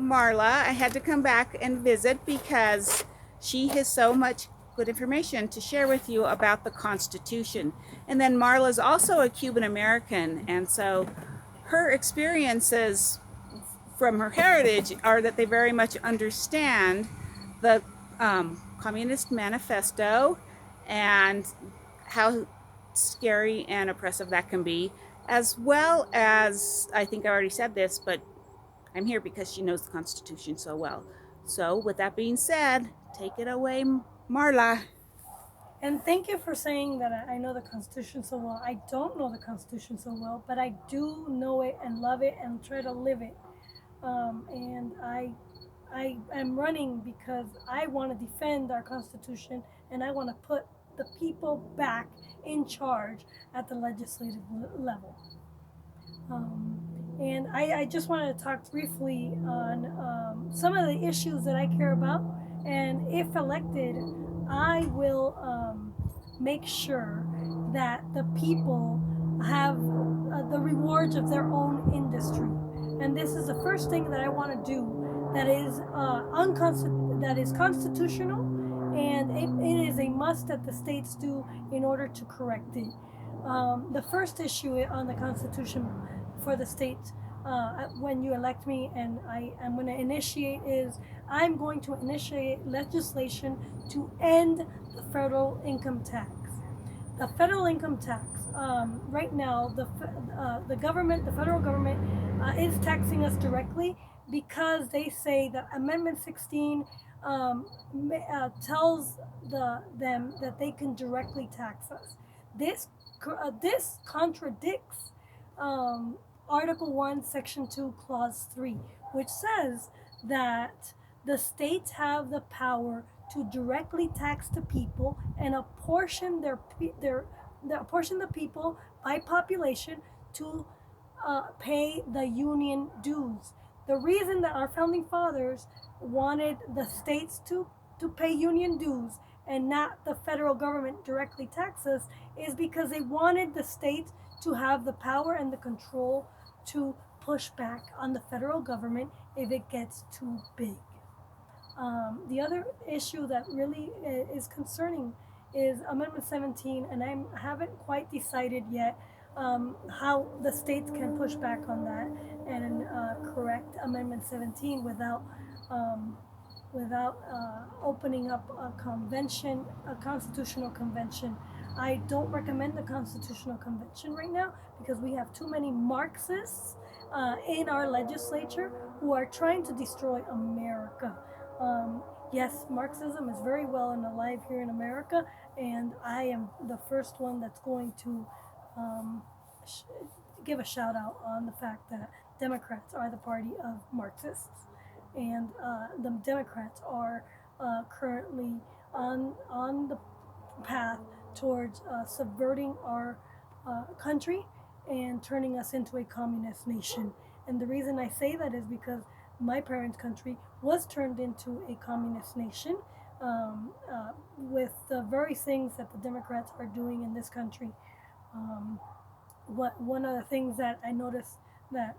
Marla. I had to come back and visit because she has so much good information to share with you about the Constitution. And then Marla's also a Cuban American, and so her experiences from her heritage are that they very much understand the Communist Manifesto and how scary and oppressive that can be, as well as, I think I already said this, but I'm here because she knows the Constitution so well. So, with that being said, take it away, Marla. And thank you for saying that I know the Constitution so well. I don't know the Constitution so well, but I do know it and love it and try to live it. And I am running because I want to defend our Constitution and I want to put the people back in charge at the legislative level. Um, and I just wanted to talk briefly on some of the issues that I care about. And if elected, I will make sure that the people have the rewards of their own industry. And this is the first thing that I want to do that is that is constitutional, and it is a must that the states do in order to correct it. The first issue on the Constitution for the state when you elect me and I am going to initiate is I'm going to initiate legislation to end the federal income tax. The federal income tax, right now, the government, the federal government, is taxing us directly because they say that Amendment 16 tells them that they can directly tax us. This contradicts Article 1, Section 2, Clause 3, which says that the states have the power to directly tax the people and apportion apportion the people by population to pay the union dues. The reason that our founding fathers wanted the states to pay union dues and not the federal government directly tax us is because they wanted the states to have the power and the control to push back on the federal government if it gets too big. The other issue that really is concerning is Amendment 17, and I haven't quite decided yet how the states can push back on that and correct Amendment 17 um, without opening up a convention, a constitutional convention. I don't recommend the constitutional convention right now because we have too many Marxists in our legislature who are trying to destroy America. Yes, Marxism is very well and alive here in America, and I am the first one that's going to um, sh- give a shout out on the fact that Democrats are the party of Marxists, and the Democrats are currently on the path towards subverting our country and turning us into a communist nation. And the reason I say that is because my parents' country was turned into a communist nation with the very things that the Democrats are doing in this country. Um, one of the things that I noticed that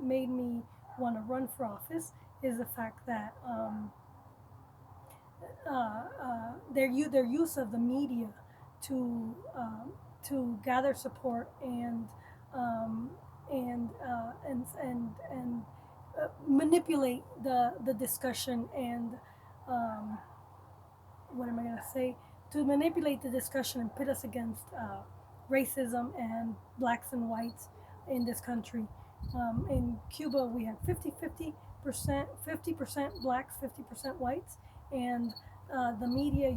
made me want to run for office is the fact that their use of the media to gather support um, and manipulate the discussion and um, what am I going to say, to manipulate the discussion and pit us against racism and blacks and whites in this country. In Cuba, we have 50% blacks, 50% whites, and the media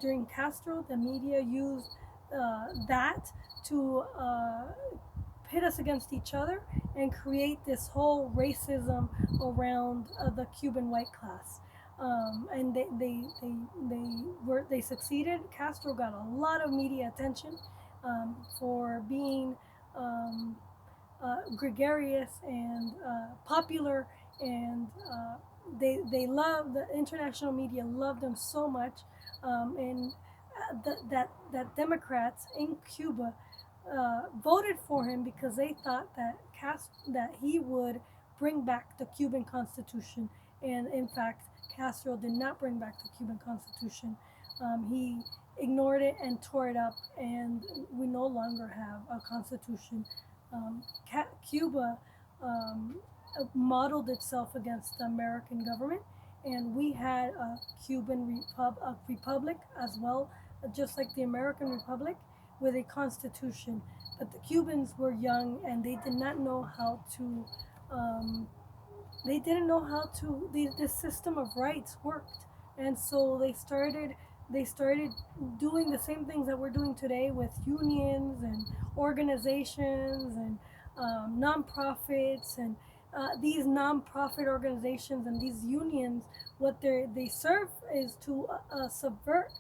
during Castro, the media used that to pit us against each other and create this whole racism around the Cuban white class. And they succeeded. Castro got a lot of media attention for being gregarious and popular, and they love the international media loved them so much, and that Democrats in Cuba voted for him because they thought that he would bring back the Cuban Constitution. And in fact, Castro did not bring back the Cuban Constitution. He ignored it and tore it up, and we no longer have a constitution. Cuba um, modeled itself against the American government, and we had a a republic as well, just like the American Republic, with a constitution. But the Cubans were young and they did not know how to. They didn't know how to the system of rights worked, and so they started doing the same things that we're doing today with unions and organizations and nonprofits and these nonprofit organizations and these unions. What they serve is to subvert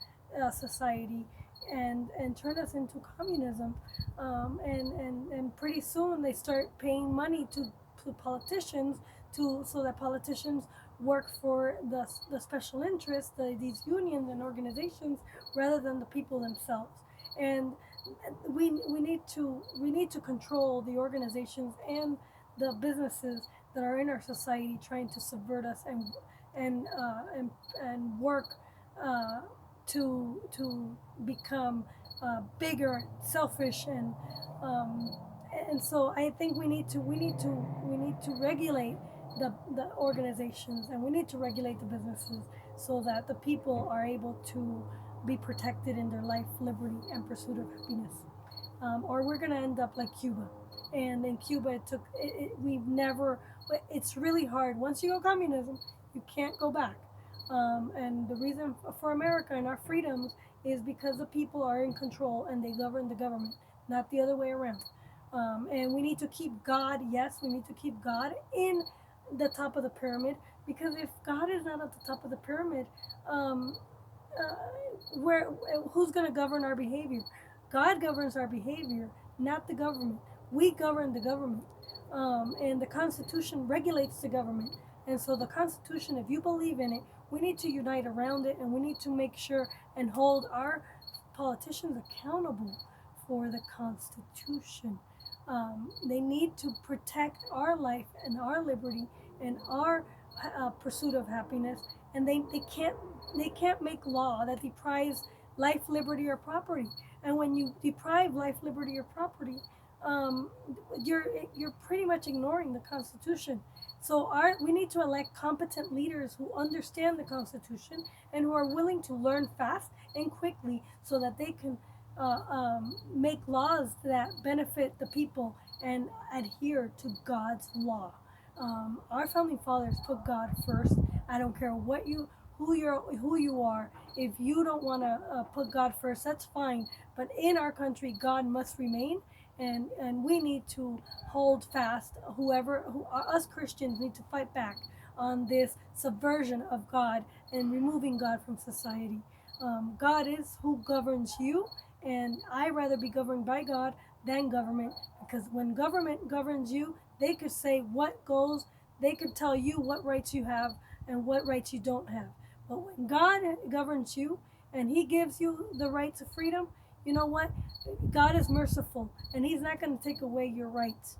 society and turn us into communism, and pretty soon they start paying money to politicians so that politicians work for the special interests, these unions and organizations, rather than the people themselves. And we need to control the organizations and the businesses that are in our society trying to subvert us and work to become bigger, selfish, and so I think we need to regulate the organizations, and we need to regulate the businesses so that the people are able to be protected in their life, liberty, and pursuit of happiness. Or we're gonna end up like Cuba, and in Cuba we've never. It's really hard. Once you go communism, you can't go back. And the reason for America and our freedoms is because the people are in control and they govern the government, not the other way around. And we need to keep God. Yes, we need to keep God in the top of the pyramid, because if God is not at the top of the pyramid, um, where who's going to govern our behavior? God governs our behavior, not the government. We govern the government, and the Constitution regulates the government. And so the Constitution, if you believe in it, we need to unite around it, and we need to make sure and hold our politicians accountable for the Constitution. They need to protect our life and our liberty and our pursuit of happiness, and they can't make law that deprives life, liberty, or property. And when you deprive life, liberty, or property, um, you're pretty much ignoring the Constitution. So we need to elect competent leaders who understand the Constitution and who are willing to learn fast and quickly, so that they can make laws that benefit the people and adhere to God's law. Our founding fathers put God first. I don't care who you are. If you don't want to put God first, that's fine. But in our country, God must remain, and we need to hold fast. Us Christians need to fight back on this subversion of God and removing God from society. God is who governs you, and I rather be governed by God than government, because when government governs you, they could say what goes, they could tell you what rights you have and what rights you don't have. But when God governs you and He gives you the right to freedom, you know what? God is merciful, and He's not going to take away your rights.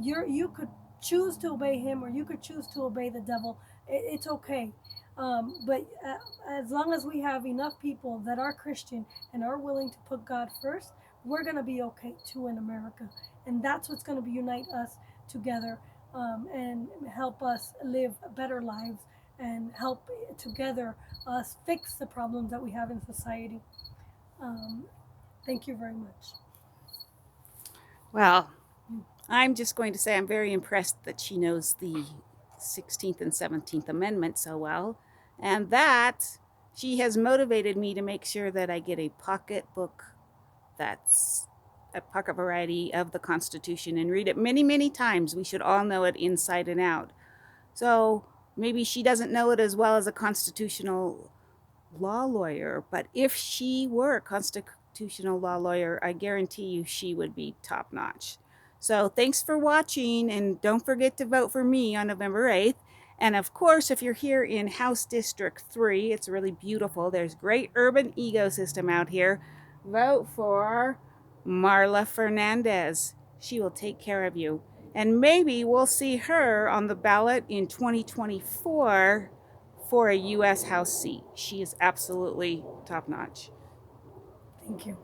You could choose to obey Him, or you could choose to obey the devil. It's okay. But as long as we have enough people that are Christian and are willing to put God first, we're going to be okay too in America. And that's what's going to unite us together, and help us live better lives, and help together us fix the problems that we have in society. Um, Thank you very much. Well, I'm just going to say I'm very impressed that she knows the 16th and 17th Amendment so well, and that she has motivated me to make sure that I get a pocket book that's a pocket variety of the Constitution and read it many, many times. We should all know it inside and out. So maybe she doesn't know it as well as a constitutional law lawyer, but if she were a constitutional law lawyer, I guarantee you she would be top notch. So thanks for watching, and don't forget to vote for me on November 8th. And of course, if you're here in House District 3, it's really beautiful. There's great urban ecosystem out here. Vote for Marla Fernandez. She will take care of you. And maybe we'll see her on the ballot in 2024 for a U.S. House seat. She is absolutely top notch. Thank you.